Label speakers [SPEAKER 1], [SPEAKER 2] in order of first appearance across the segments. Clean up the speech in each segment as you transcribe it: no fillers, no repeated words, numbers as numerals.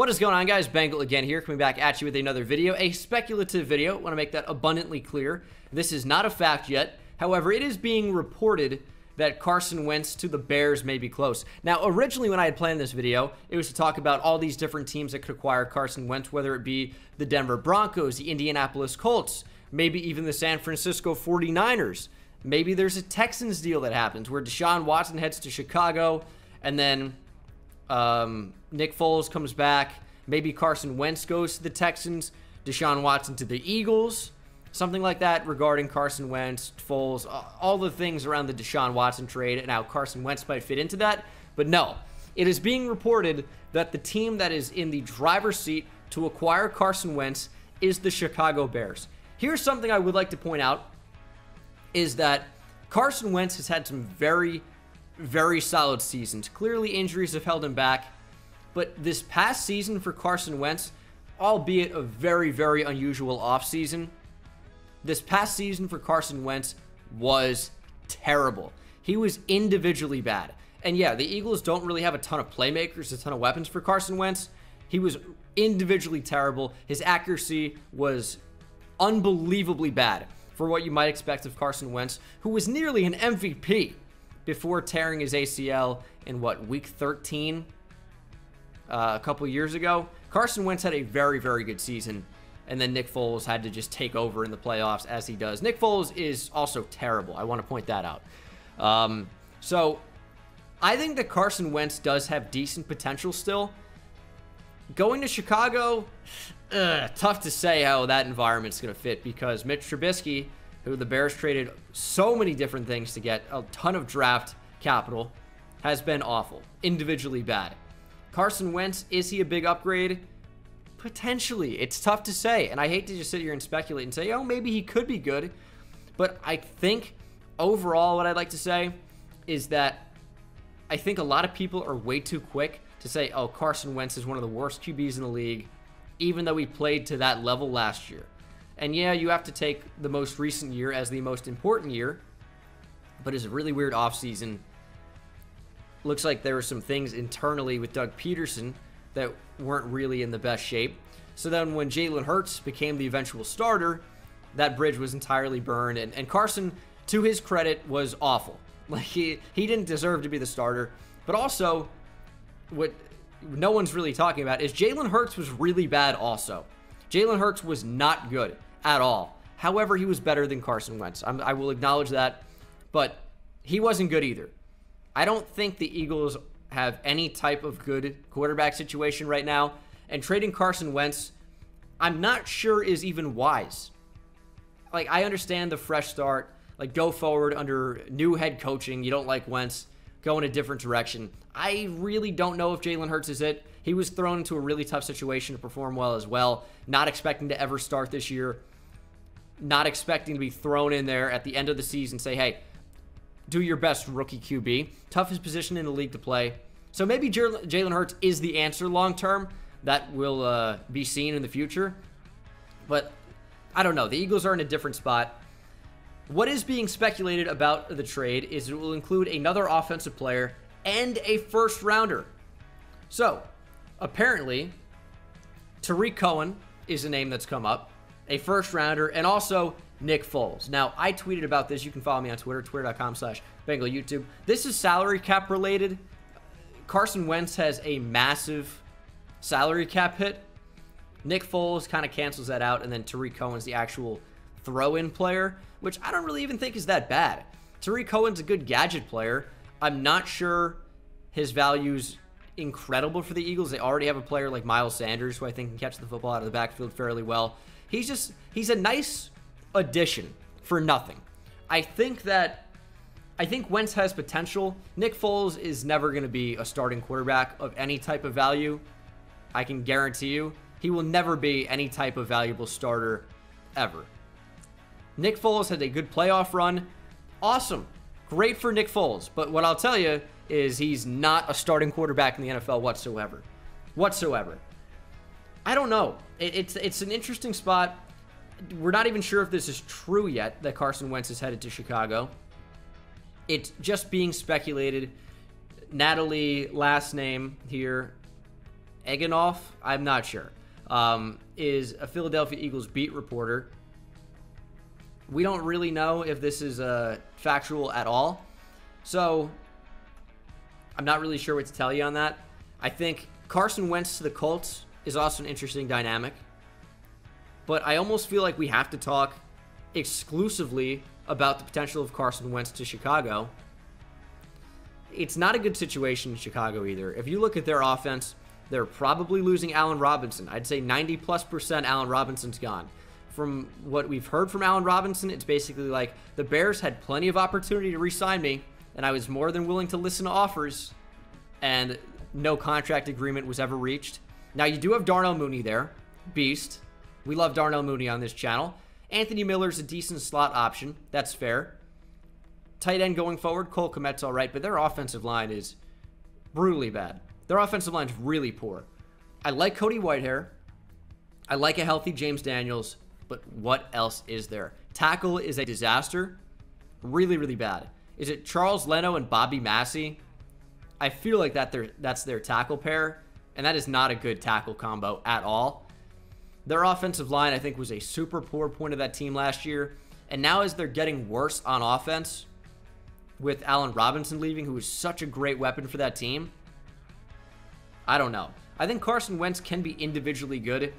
[SPEAKER 1] What is going on, guys? Bengal again here, coming back at you with another video, a speculative video. I want to make that abundantly clear. This is not a fact yet. However, it is being reported that Carson Wentz to the Bears may be close. Now, originally when I had planned this video, it was to talk about all these different teams that could acquire Carson Wentz, whether it be the Denver Broncos, the Indianapolis Colts, maybe even the San Francisco 49ers. Maybe there's a Texans deal that happens where Deshaun Watson heads to Chicago and then Nick Foles comes back. Maybe Carson Wentz goes to the Texans, Deshaun Watson to the Eagles. Something like that regarding Carson Wentz, Foles, all the things around the Deshaun Watson trade and how Carson Wentz might fit into that. But no, it is being reported that the team that is in the driver's seat to acquire Carson Wentz is the Chicago Bears. Here's something I would like to point out is that Carson Wentz has had some very solid seasons. Clearly, injuries have held him back. But this past season for Carson Wentz, albeit a very unusual offseason, this past season for Carson Wentz was terrible. He was individually bad. And yeah, the Eagles don't really have a ton of playmakers, a ton of weapons for Carson Wentz. He was individually terrible. His accuracy was unbelievably bad for what you might expect of Carson Wentz, who was nearly an MVP before tearing his ACL in, week 13? A couple years ago. Carson Wentz had a very good season, and then Nick Foles had to just take over in the playoffs as he does. Nick Foles is also terrible. I want to point that out. So I think that Carson Wentz does have decent potential still. Going to Chicago, tough to say how that environment's going to fit because Mitch Trubisky, who the Bears traded so many different things to get a ton of draft capital, has been awful, individually bad. Carson Wentz, is he a big upgrade? Potentially. It's tough to say, and I hate to just sit here and speculate and say, oh, maybe he could be good. But I think overall what I'd like to say is that I think a lot of people are way too quick to say, oh, Carson Wentz is one of the worst QBs in the league, even though he played to that level last year. And yeah, you have to take the most recent year as the most important year, but it's a really weird offseason. Looks like there were some things internally with Doug Peterson that weren't really in the best shape. So then when Jalen Hurts became the eventual starter, that bridge was entirely burned. And Carson, to his credit, was awful. Like he didn't deserve to be the starter. But also, what no one's really talking about is Jalen Hurts was really bad also. Jalen Hurts was not good at all. However, he was better than Carson Wentz. I will acknowledge that. But he wasn't good either. I don't think the Eagles have any type of good quarterback situation right now. And trading Carson Wentz, I'm not sure is even wise. Like, I understand the fresh start. Like, go forward under new head coaching. You don't like Wentz. Go in a different direction. I really don't know if Jalen Hurts is it. He was thrown into a really tough situation to perform well as well. Not expecting to ever start this year. Not expecting to be thrown in there at the end of the season. Say, hey, do your best, rookie QB. Toughest position in the league to play. So maybe Jalen Hurts is the answer long term. That will be seen in the future. But I don't know. The Eagles are in a different spot. What is being speculated about the trade is it will include another offensive player and a first rounder. So apparently, Tariq Cohen is a name that's come up. A first rounder and also Nick Foles. Now, I tweeted about this. You can follow me on Twitter, twitter.com/BengalYouTube. This is salary cap related. Carson Wentz has a massive salary cap hit. Nick Foles kind of cancels that out, and then Tariq Cohen's the actual throw-in player, which I don't really even think is that bad. Tariq Cohen's a good gadget player. I'm not sure his value's incredible for the Eagles. They already have a player like Miles Sanders, who I think can catch the football out of the backfield fairly well. He's a nice addition for nothing. I think Wentz has potential. Nick Foles is never going to be a starting quarterback of any type of value. I can guarantee you. He will never be any type of valuable starter ever. Nick Foles had a good playoff run. Awesome. Great for Nick Foles. But what I'll tell you is he's not a starting quarterback in the NFL whatsoever. I don't know. It's an interesting spot. We're not even sure if this is true yet, that Carson Wentz is headed to Chicago. It's just being speculated. Natalie, last name here, Eganoff, I'm not sure, is a Philadelphia Eagles beat reporter. We don't really know if this is factual at all. So I'm not really sure what to tell you on that. I think Carson Wentz to the Colts is also an interesting dynamic. But I almost feel like we have to talk exclusively about the potential of Carson Wentz to Chicago. It's not a good situation in Chicago either. If you look at their offense, they're probably losing Allen Robinson. I'd say 90+% Allen Robinson's gone. From what we've heard from Allen Robinson, it's basically like the Bears had plenty of opportunity to re-sign me, and I was more than willing to listen to offers, and no contract agreement was ever reached. Now, you do have Darnell Mooney there. Beast. We love Darnell Mooney on this channel. Anthony Miller's a decent slot option. That's fair. Tight end going forward, Cole Kmet's all right, but their offensive line is brutally bad. Their offensive line is really poor. I like Cody Whitehair. I like a healthy James Daniels, but what else is there? Tackle is a disaster. Really, really bad. Is it Charles Leno and Bobby Massey? I feel like that's their tackle pair, and that is not a good tackle combo at all. Their offensive line, I think, was a super poor point of that team last year, and now as they're getting worse on offense, with Allen Robinson leaving, who was such a great weapon for that team, I don't know. I think Carson Wentz can be individually good.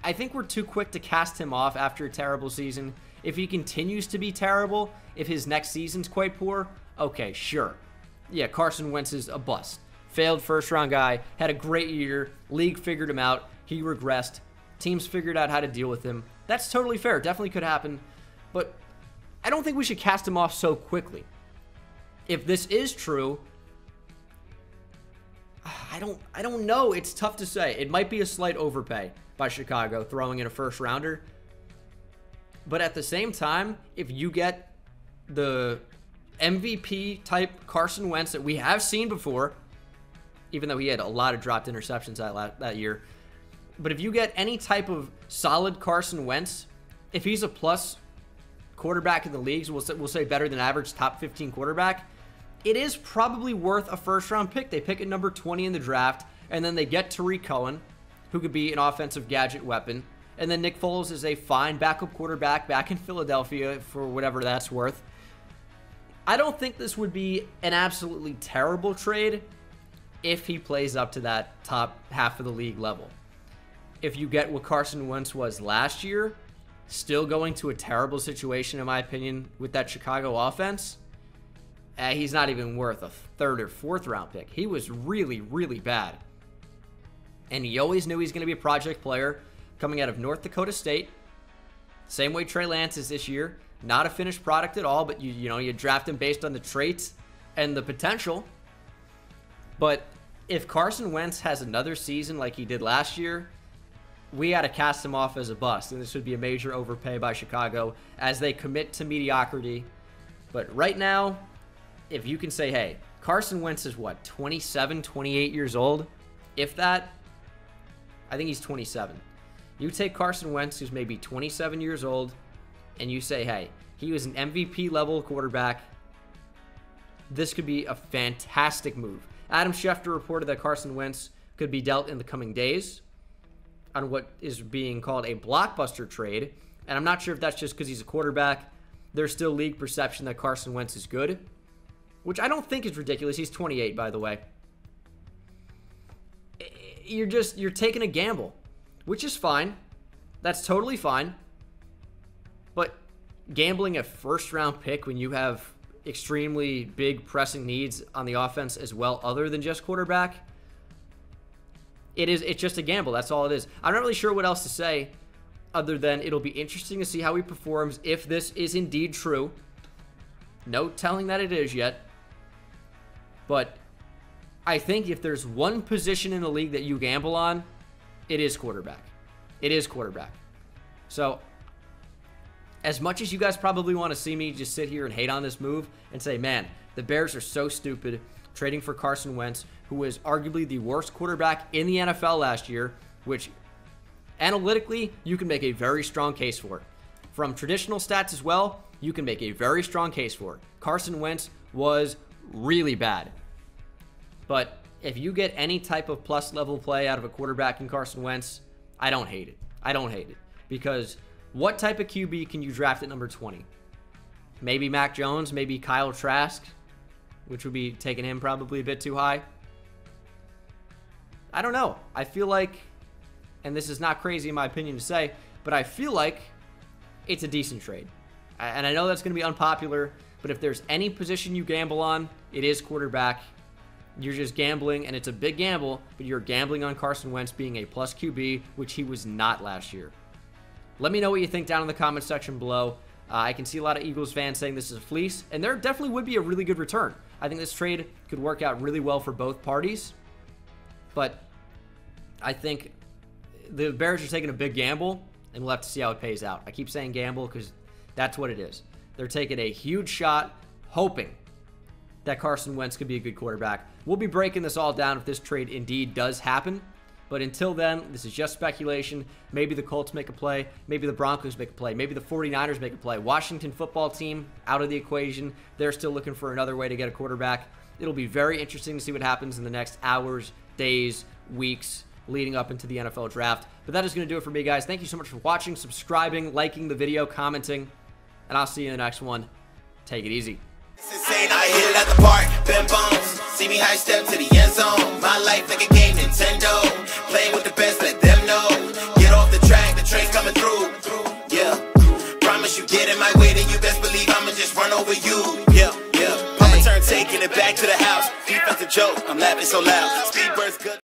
[SPEAKER 1] I think we're too quick to cast him off after a terrible season. If he continues to be terrible, if his next season's quite poor, okay, sure. Yeah, Carson Wentz is a bust. Failed first-round guy, had a great year, league figured him out, he regressed, teams figured out how to deal with him. That's totally fair, definitely could happen, but I don't think we should cast him off so quickly. If this is true, I don't know. It's tough to say. It might be a slight overpay by Chicago throwing in a first rounder. But at the same time, if you get the MVP type Carson Wentz that we have seen before, even though he had a lot of dropped interceptions that year, but if you get any type of solid Carson Wentz, if he's a plus quarterback in the leagues, we'll say better than average top 15 quarterback, it is probably worth a first-round pick. They pick at number 20 in the draft, and then they get Tariq Cohen, who could be an offensive gadget weapon. And then Nick Foles is a fine backup quarterback back in Philadelphia for whatever that's worth. I don't think this would be an absolutely terrible trade if he plays up to that top half of the league level. If you get what Carson Wentz was last year, still going to a terrible situation, in my opinion, with that Chicago offense, he's not even worth a third or fourth round pick. He was really, really bad. And he always knew he's going to be a project player coming out of North Dakota State. Same way Trey Lance is this year. Not a finished product at all, but you draft him based on the traits and the potential. But if Carson Wentz has another season like he did last year, we got to cast him off as a bust. And this would be a major overpay by Chicago as they commit to mediocrity. But right now, if you can say, hey, Carson Wentz is what, 27, 28 years old? If that, I think he's 27. You take Carson Wentz, who's maybe 27 years old, and you say, hey, he was an MVP level quarterback. This could be a fantastic move. Adam Schefter reported that Carson Wentz could be dealt in the coming days on what is being called a blockbuster trade. And I'm not sure if that's just because he's a quarterback. There's still league perception that Carson Wentz is good, which I don't think is ridiculous. He's 28, by the way. You're taking a gamble, which is fine. That's totally fine. But gambling a first-round pick when you have extremely big pressing needs on the offense as well, other than just quarterback, it's just a gamble. That's all it is. I'm not really sure what else to say other than it'll be interesting to see how he performs if this is indeed true. No telling that it is yet. But I think if there's one position in the league that you gamble on, it is quarterback. It is quarterback. So, as much as you guys probably want to see me just sit here and hate on this move and say, man, the Bears are so stupid trading for Carson Wentz, who was arguably the worst quarterback in the NFL last year, which analytically, you can make a very strong case for it. From traditional stats as well, you can make a very strong case for it. Carson Wentz was really bad. But if you get any type of plus level play out of a quarterback in Carson Wentz, I don't hate it. I don't hate it. Because what type of QB can you draft at number 20? Maybe Mac Jones, maybe Kyle Trask, which would be taking him probably a bit too high. I don't know. I feel like, and this is not crazy in my opinion to say, but I feel like it's a decent trade. And I know that's going to be unpopular, but if there's any position you gamble on, it is quarterback. You're just gambling, and it's a big gamble, but you're gambling on Carson Wentz being a plus QB, which he was not last year. Let me know what you think down in the comment section below. I can see a lot of Eagles fans saying this is a fleece, and there definitely would be a really good return. I think this trade could work out really well for both parties, but I think the Bears are taking a big gamble, and we'll have to see how it pays out. I keep saying gamble because that's what it is. They're taking a huge shot, hoping that Carson Wentz could be a good quarterback. We'll be breaking this all down if this trade indeed does happen. But until then, this is just speculation. Maybe the Colts make a play. Maybe the Broncos make a play. Maybe the 49ers make a play. Washington football team out of the equation. They're still looking for another way to get a quarterback. It'll be very interesting to see what happens in the next hours, days, weeks leading up into the NFL draft. But that is going to do it for me, guys. Thank you so much for watching, subscribing, liking the video, commenting, and I'll see you in the next one. Take it easy.
[SPEAKER 2] Insane, I hit it at the park, Ben Bones. See me high step to the end zone. My life like a game, Nintendo. Playing with the best, let them know. Get off the track, the train's coming through. Yeah, promise you get in my way, then you best believe I'ma just run over you. Yeah, yeah. Papa turn, taking it back to the house. Defensive joke, I'm laughing so loud. Speed burst good.